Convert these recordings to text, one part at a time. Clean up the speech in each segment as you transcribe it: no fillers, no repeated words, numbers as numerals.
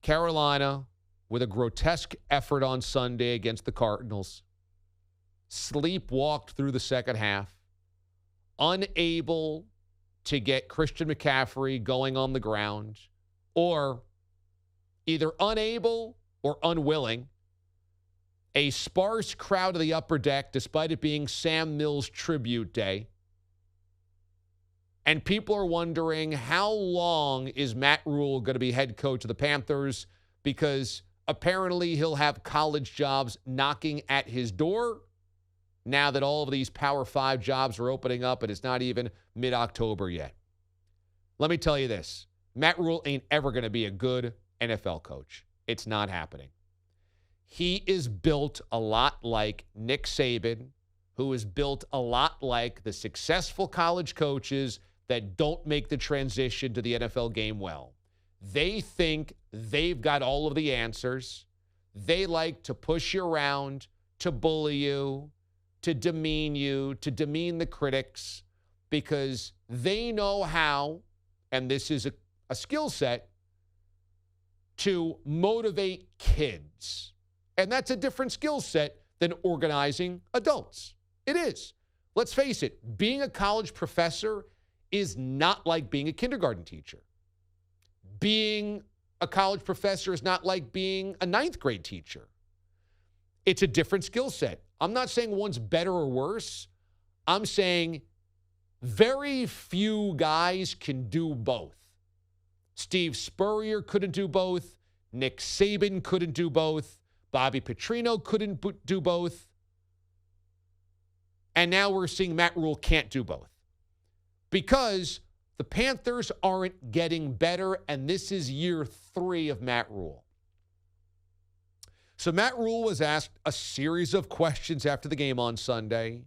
Carolina, with a grotesque effort on Sunday against the Cardinals, sleepwalked through the second half, unable to get Christian McCaffrey going on the ground, or either unable or unwilling. A sparse crowd of the upper deck, despite it being Sam Mills tribute day. And people are wondering, how long is Matt Rhule going to be head coach of the Panthers? Because apparently he'll have college jobs knocking at his door now that all of these Power 5 jobs are opening up and it's not even mid-October yet. Let me tell you this. Matt Rhule ain't ever going to be a good NFL coach. It's not happening. He is built a lot like Nick Saban, who is built a lot like the successful college coaches that don't make the transition to the NFL game well. They think they've got all of the answers. They like to push you around, to bully you, to demean you, to demean the critics, because they know how, and this is a skill set, to motivate kids. And that's a different skill set than organizing adults. It is. Let's face it, being a college professor is not like being a kindergarten teacher. Being a college professor is not like being a ninth grade teacher. It's a different skill set. I'm not saying one's better or worse. I'm saying very few guys can do both. Steve Spurrier couldn't do both. Nick Saban couldn't do both. Bobby Petrino couldn't do both. And now we're seeing Matt Rhule can't do both. Because the Panthers aren't getting better, and this is year 3 of Matt Rhule. So Matt Rhule was asked a series of questions after the game on Sunday,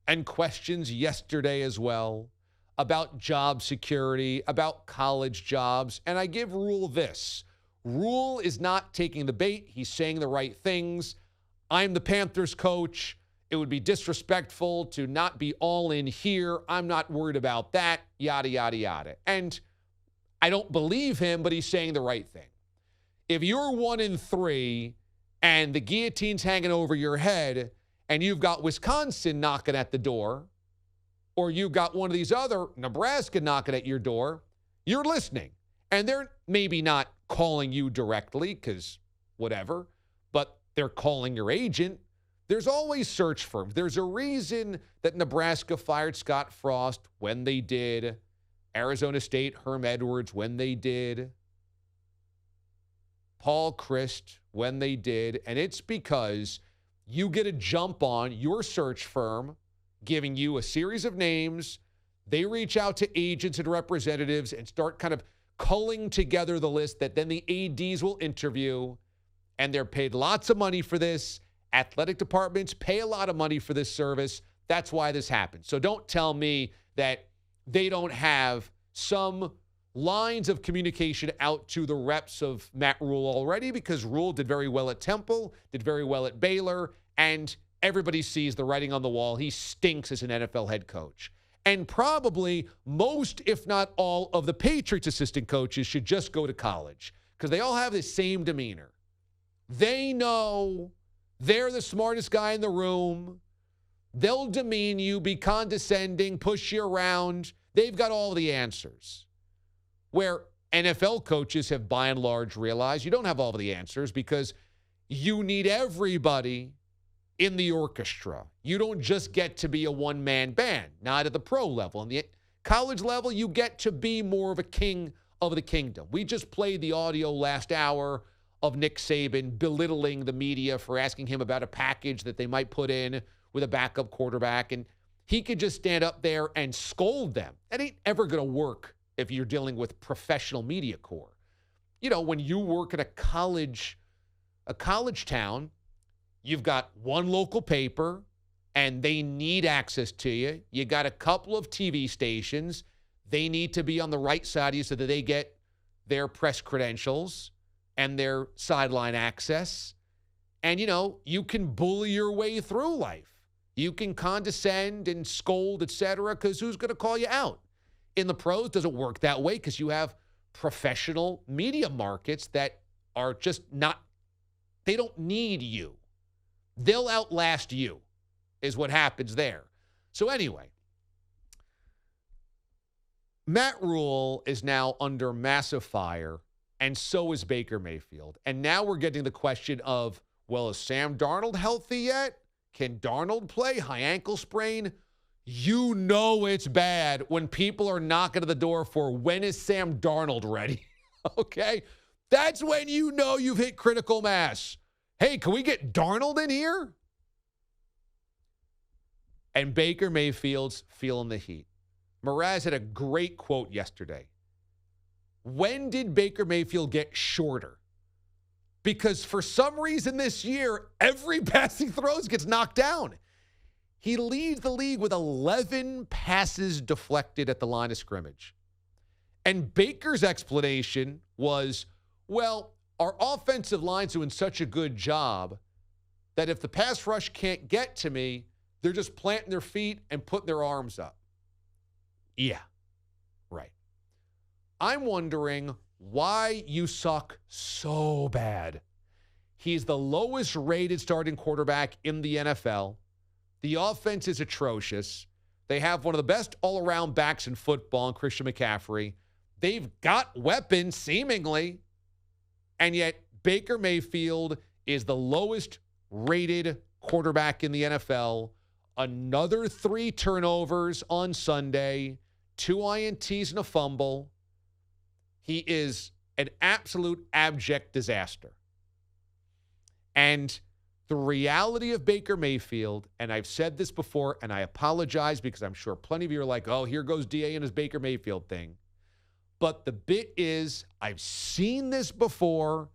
and questions yesterday as well, about job security, about college jobs. And I give Rhule this. Rhule is not taking the bait. He's saying the right things. I'm the Panthers coach. It would be disrespectful to not be all in here. I'm not worried about that, yada, yada, yada. And I don't believe him, but he's saying the right thing. If you're 1-3 and the guillotine's hanging over your head and you've got Wisconsin knocking at the door, or you've got one of these other, Nebraska knocking at your door, you're listening. And they're maybe not calling you directly because whatever, but they're calling your agent. There's always search firms. There's a reason that Nebraska fired Scott Frost when they did. Arizona State, Herm Edwards, when they did. Paul Christ, when they did. And it's because you get a jump on your search firm, giving you a series of names. They reach out to agents and representatives and start kind of culling together the list that then the ADs will interview. And they're paid lots of money for this. Athletic departments pay a lot of money for this service. That's why this happens. So don't tell me that they don't have some lines of communication out to the reps of Matt Rhule already, because Rhule did very well at Temple, did very well at Baylor, and everybody sees the writing on the wall. He stinks as an NFL head coach. And probably most, if not all, of the Patriots assistant coaches should just go to college, because they all have the same demeanor. They know they're the smartest guy in the room. They'll demean you, be condescending, push you around. They've got all the answers. Where NFL coaches have by and large realized you don't have all the answers, because you need everybody in the orchestra. You don't just get to be a one-man band, not at the pro level. On the college level, you get to be more of a king of the kingdom. We just played the audio last hour of Nick Saban belittling the media for asking him about a package that they might put in with a backup quarterback, and he could just stand up there and scold them. That ain't ever going to work if you're dealing with professional media corps. You know, when you work at a college town, you've got one local paper, and they need access to you. You got a couple of TV stations. They need to be on the right side of you so that they get their press credentials and their sideline access. And, you know, you can bully your way through life. You can condescend and scold, etc., because who's going to call you out? In the pros, doesn't work that way, because you have professional media markets that are just not, they don't need you. They'll outlast you, is what happens there. So anyway, Matt Rhule is now under massive fire, and so is Baker Mayfield. And now we're getting the question of, well, is Sam Darnold healthy yet? Can Darnold play? High ankle sprain? You know it's bad when people are knocking at the door for, when is Sam Darnold ready? Okay? That's when you know you've hit critical mass. Hey, can we get Darnold in here? And Baker Mayfield's feeling the heat. Mraz had a great quote yesterday. When did Baker Mayfield get shorter? Because for some reason this year, every pass he throws gets knocked down. He leads the league with 11 passes deflected at the line of scrimmage. And Baker's explanation was, well, our offensive line's doing such a good job that if the pass rush can't get to me, they're just planting their feet and putting their arms up. Yeah, right. I'm wondering why you suck so bad. He's the lowest rated starting quarterback in the NFL. The offense is atrocious. They have one of the best all-around backs in football, in Christian McCaffrey. They've got weapons, seemingly. And yet, Baker Mayfield is the lowest rated quarterback in the NFL. Another 3 turnovers on Sunday, 2 INTs and a fumble. He is an absolute abject disaster. And the reality of Baker Mayfield, and I've said this before, and I apologize because I'm sure plenty of you are like, oh, here goes DA and his Baker Mayfield thing. But the bit is, I've seen this before,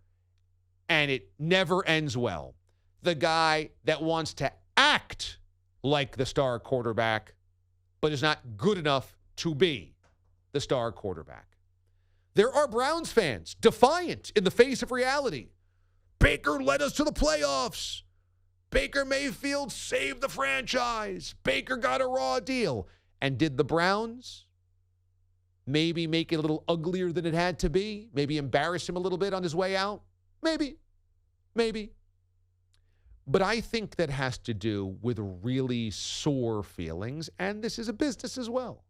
and it never ends well. The guy that wants to act like the star quarterback, but is not good enough to be the star quarterback. There are Browns fans defiant in the face of reality. Baker led us to the playoffs. Baker Mayfield saved the franchise. Baker got a raw deal. And did the Browns maybe make it a little uglier than it had to be? Maybe embarrass him a little bit on his way out? Maybe. But I think that has to do with really sore feelings, and this is a business as well.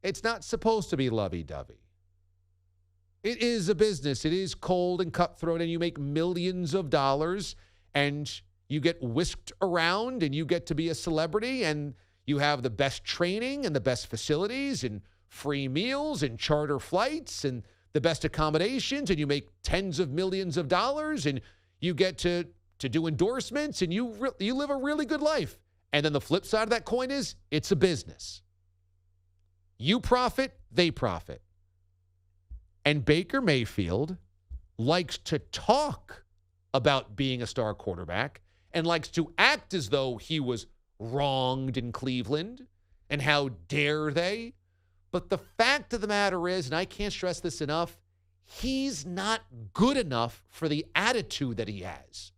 It's not supposed to be lovey-dovey. It is a business. It is cold and cutthroat, and you make millions of dollars, and you get whisked around, and you get to be a celebrity, and you have the best training and the best facilities and free meals and charter flights and the best accommodations, and you make tens of millions of dollars, and you get to do endorsements, and you live a really good life. And then the flip side of that coin is it's a business. You profit, they profit. And Baker Mayfield likes to talk about being a star quarterback and likes to act as though he was wronged in Cleveland and how dare they. But the fact of the matter is, and I can't stress this enough, he's not good enough for the attitude that he has.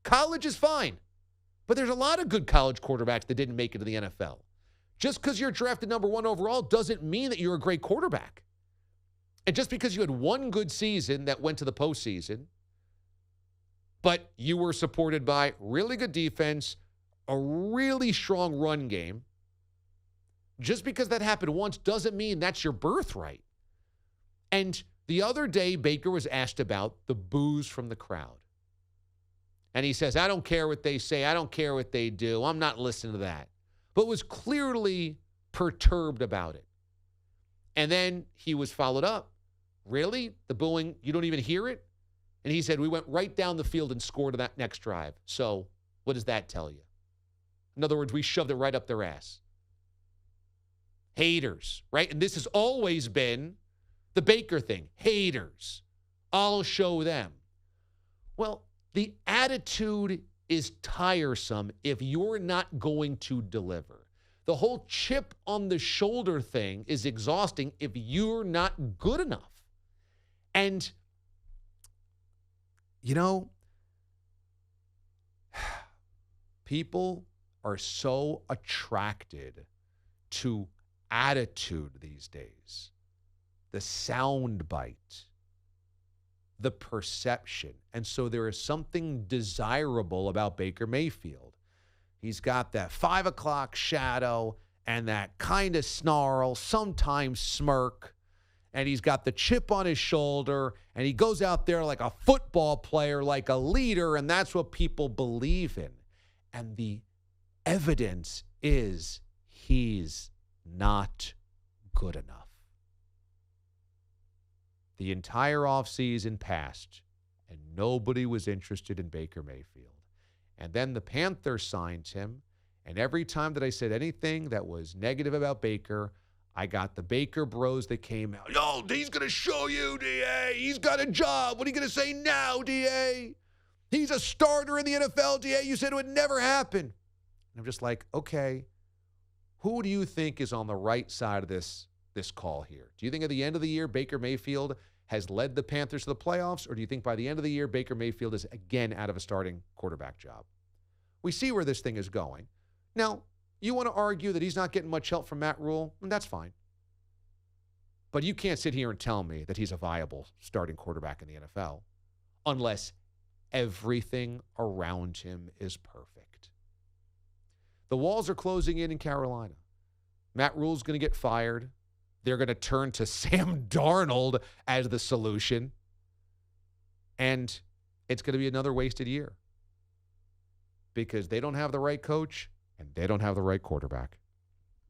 College is fine, but there's a lot of good college quarterbacks that didn't make it to the NFL. Just because you're drafted number 1 overall doesn't mean that you're a great quarterback. And just because you had one good season that went to the postseason, but you were supported by really good defense, a really strong run game, just because that happened once doesn't mean that's your birthright. And the other day, Baker was asked about the boos from the crowd. And he says, I don't care what they say. I don't care what they do. I'm not listening to that. But was clearly perturbed about it. And then he was followed up. Really? The booing, you don't even hear it? And he said, we went right down the field and scored on that next drive. So what does that tell you? In other words, we shoved it right up their ass. Haters, right? And this has always been the Baker thing. Haters. I'll show them. Well, the attitude is tiresome if you're not going to deliver. The whole chip on the shoulder thing is exhausting if you're not good enough. And, you know, people are so attracted to attitude these days. the sound bite, the perception. And so there is something desirable about Baker Mayfield. He's got that 5 o'clock shadow and that kind of snarl, sometimes smirk. And he's got the chip on his shoulder, and he goes out there like a football player, like a leader, and that's what people believe in. And the evidence is he's not good enough. The entire offseason passed, and nobody was interested in Baker Mayfield. And then the Panthers signed him, and every time that I said anything that was negative about Baker, I got the Baker bros that came out. Oh, he's going to show you, DA. He's got a job. What are you going to say now, DA? He's a starter in the NFL, DA. You said it would never happen. And I'm just like, okay, who do you think is on the right side of this call here? Do you think at the end of the year, Baker Mayfield has led the Panthers to the playoffs, or do you think by the end of the year, Baker Mayfield is again out of a starting quarterback job? We see where this thing is going. Now, you want to argue that he's not getting much help from Matt Rhule, and that's fine. But you can't sit here and tell me that he's a viable starting quarterback in the NFL unless everything around him is perfect. The walls are closing in Carolina. Matt Rhule's going to get fired. They're going to turn to Sam Darnold as the solution. And it's going to be another wasted year because they don't have the right coach and they don't have the right quarterback.